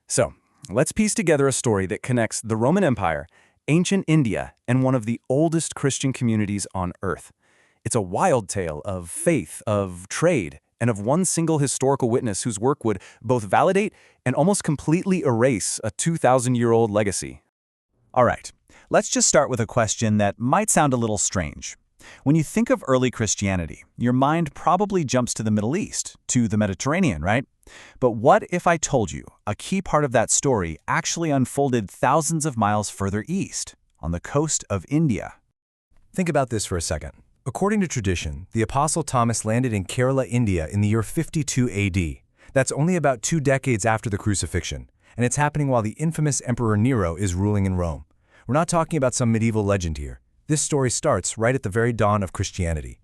So, let's piece together a story that connects the Roman Empire, ancient India, and one of the oldest Christian communities on Earth. It's a wild tale of faith, of trade, and of one single historical witness whose work would both validate and almost completely erase a 2,000-year-old legacy. All right, let's just start with a question that might sound a little strange. When you think of early Christianity, your mind probably jumps to the Middle East, to the Mediterranean, right? But what if I told you a key part of that story actually unfolded thousands of miles further east, on the coast of India? Think about this for a second. According to tradition, the Apostle Thomas landed in Kerala, India in the year 52 AD. That's only about 2 decades after the crucifixion, and it's happening while the infamous Emperor Nero is ruling in Rome. We're not talking about some medieval legend here. This story starts right at the very dawn of Christianity.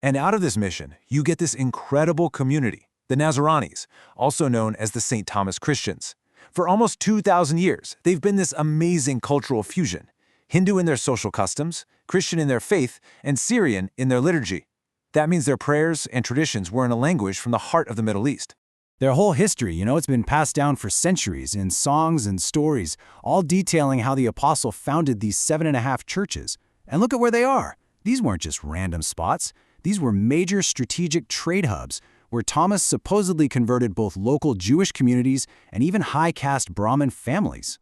And out of this mission, you get this incredible community, the Nazarenes, also known as the St. Thomas Christians. For almost 2,000 years, they've been this amazing cultural fusion, Hindu in their social customs, Christian in their faith, and Syrian in their liturgy. That means their prayers and traditions were in a language from the heart of the Middle East. Their whole history, it's been passed down for centuries in songs and stories, all detailing how the apostle founded these 7.5 churches. And look at where they are. These weren't just random spots. These were major strategic trade hubs where Thomas supposedly converted both local Jewish communities and even high-caste Brahmin families.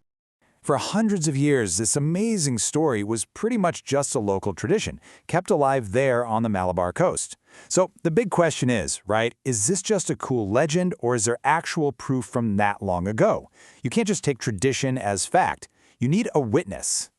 For hundreds of years, this amazing story was pretty much just a local tradition, kept alive there on the Malabar coast. So the big question is, right, is this just a cool legend or is there actual proof from that long ago? You can't just take tradition as fact. You need a witness.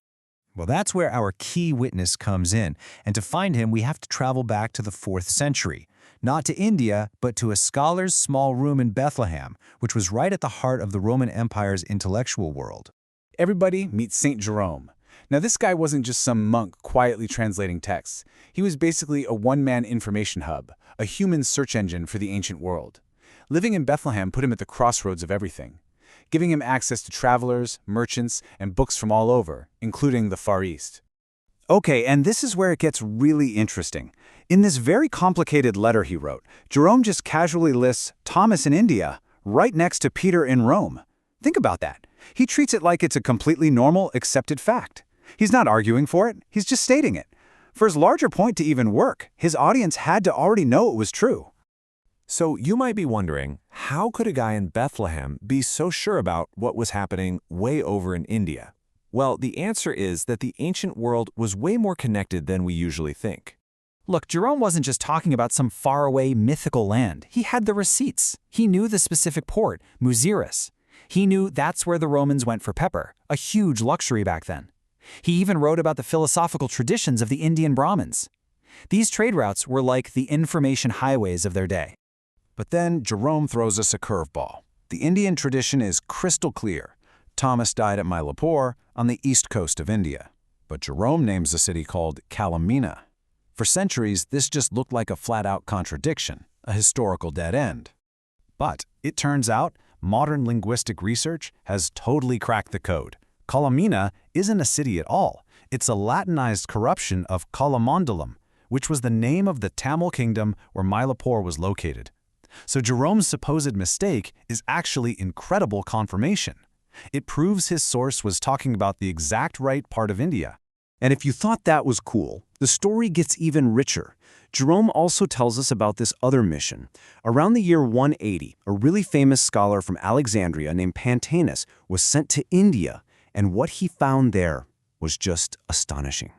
Well, that's where our key witness comes in, and to find him we have to travel back to the 4th century. Not to India, but to a scholar's small room in Bethlehem, which was right at the heart of the Roman Empire's intellectual world. Everybody meet St. Jerome. Now, this guy wasn't just some monk quietly translating texts. He was basically a one-man information hub, a human search engine for the ancient world. Living in Bethlehem put him at the crossroads of everything, giving him access to travelers, merchants, and books from all over, including the Far East. Okay, and this is where it gets really interesting. In this very complicated letter he wrote, Jerome just casually lists Thomas in India right next to Peter in Rome. Think about that. He treats it like it's a completely normal, accepted fact. He's not arguing for it, he's just stating it. For his larger point to even work, his audience had to already know it was true. So you might be wondering, how could a guy in Bethlehem be so sure about what was happening way over in India? Well, the answer is that the ancient world was way more connected than we usually think. Look, Jerome wasn't just talking about some faraway mythical land. He had the receipts. He knew the specific port, Muziris. He knew that's where the Romans went for pepper, a huge luxury back then. He even wrote about the philosophical traditions of the Indian Brahmins. These trade routes were like the information highways of their day. But then Jerome throws us a curveball. The Indian tradition is crystal clear. Thomas died at Mylapore on the east coast of India. But Jerome names a city called Kalamina. For centuries, this just looked like a flat-out contradiction, a historical dead end. But it turns out, modern linguistic research has totally cracked the code. Kalamina isn't a city at all. It's a Latinized corruption of Kalamandalam, which was the name of the Tamil kingdom where Mylapore was located. So Jerome's supposed mistake is actually incredible confirmation. It proves his source was talking about the exact right part of India. And if you thought that was cool, the story gets even richer. Jerome also tells us about this other mission. Around the year 180, a really famous scholar from Alexandria named Pantaenus was sent to India, and what he found there was just astonishing.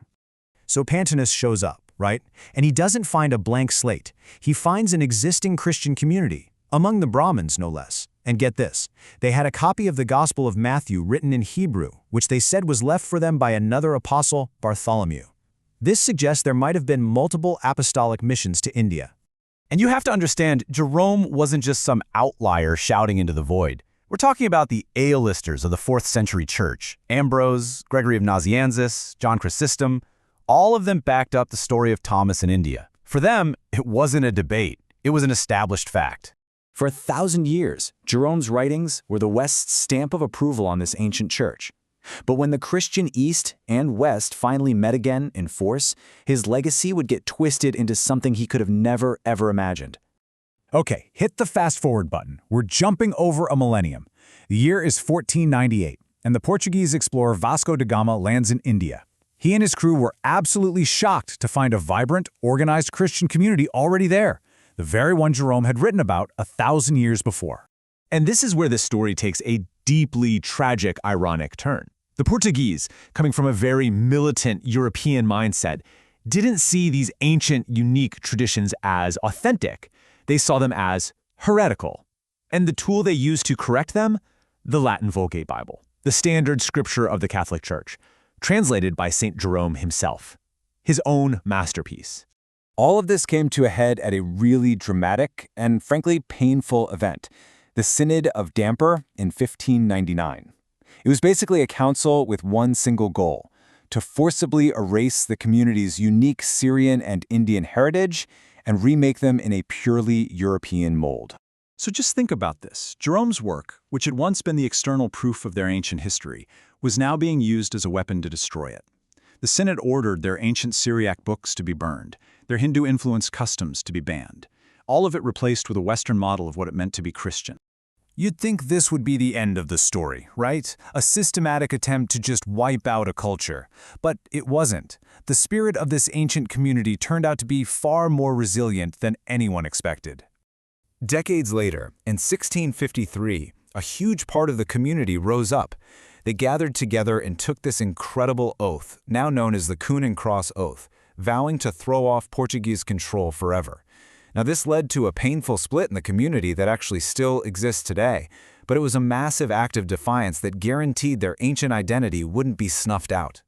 So Pantaenus shows up, right? And he doesn't find a blank slate. He finds an existing Christian community, among the Brahmins no less. And get this, they had a copy of the Gospel of Matthew written in Hebrew, which they said was left for them by another apostle, Bartholomew. This suggests there might have been multiple apostolic missions to India. And you have to understand, Jerome wasn't just some outlier shouting into the void. We're talking about the A-listers of the 4th century church. Ambrose, Gregory of Nazianzus, John Chrysostom, all of them backed up the story of Thomas in India. For them, it wasn't a debate. It was an established fact. For 1,000 years, Jerome's writings were the West's stamp of approval on this ancient church. But when the Christian East and West finally met again in force, his legacy would get twisted into something he could have never, ever imagined. Okay, hit the fast-forward button. We're jumping over a millennium. The year is 1498, and the Portuguese explorer Vasco da Gama lands in India. He and his crew were absolutely shocked to find a vibrant, organized Christian community already there, the very one Jerome had written about 1,000 years before. And this is where the story takes a deeply tragic, ironic turn. The Portuguese, coming from a very militant European mindset, didn't see these ancient, unique traditions as authentic. They saw them as heretical. And the tool they used to correct them? The Latin Vulgate Bible, the standard scripture of the Catholic Church, translated by St. Jerome himself, his own masterpiece. All of this came to a head at a really dramatic and frankly painful event, the Synod of Damper in 1599. It was basically a council with one single goal: to forcibly erase the community's unique Syrian and Indian heritage and remake them in a purely European mold. So just think about this. Jerome's work, which had once been the external proof of their ancient history, was now being used as a weapon to destroy it. The Synod ordered their ancient Syriac books to be burned, their Hindu-influenced customs to be banned, all of it replaced with a Western model of what it meant to be Christian. You'd think this would be the end of the story, right? A systematic attempt to just wipe out a culture. But it wasn't. The spirit of this ancient community turned out to be far more resilient than anyone expected. Decades later, in 1653, a huge part of the community rose up. They gathered together and took this incredible oath, now known as the Coon and Cross Oath, vowing to throw off Portuguese control forever. Now, this led to a painful split in the community that actually still exists today, but it was a massive act of defiance that guaranteed their ancient identity wouldn't be snuffed out.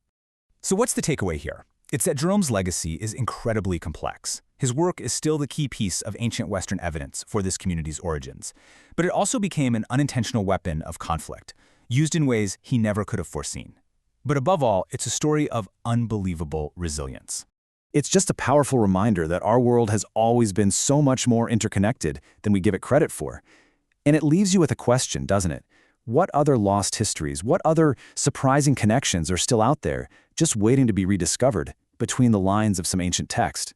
So what's the takeaway here? It's that Jerome's legacy is incredibly complex. His work is still the key piece of ancient Western evidence for this community's origins, but it also became an unintentional weapon of conflict, used in ways he never could have foreseen. But above all, it's a story of unbelievable resilience. It's just a powerful reminder that our world has always been so much more interconnected than we give it credit for. And it leaves you with a question, doesn't it? What other lost histories, what other surprising connections are still out there, just waiting to be rediscovered between the lines of some ancient text?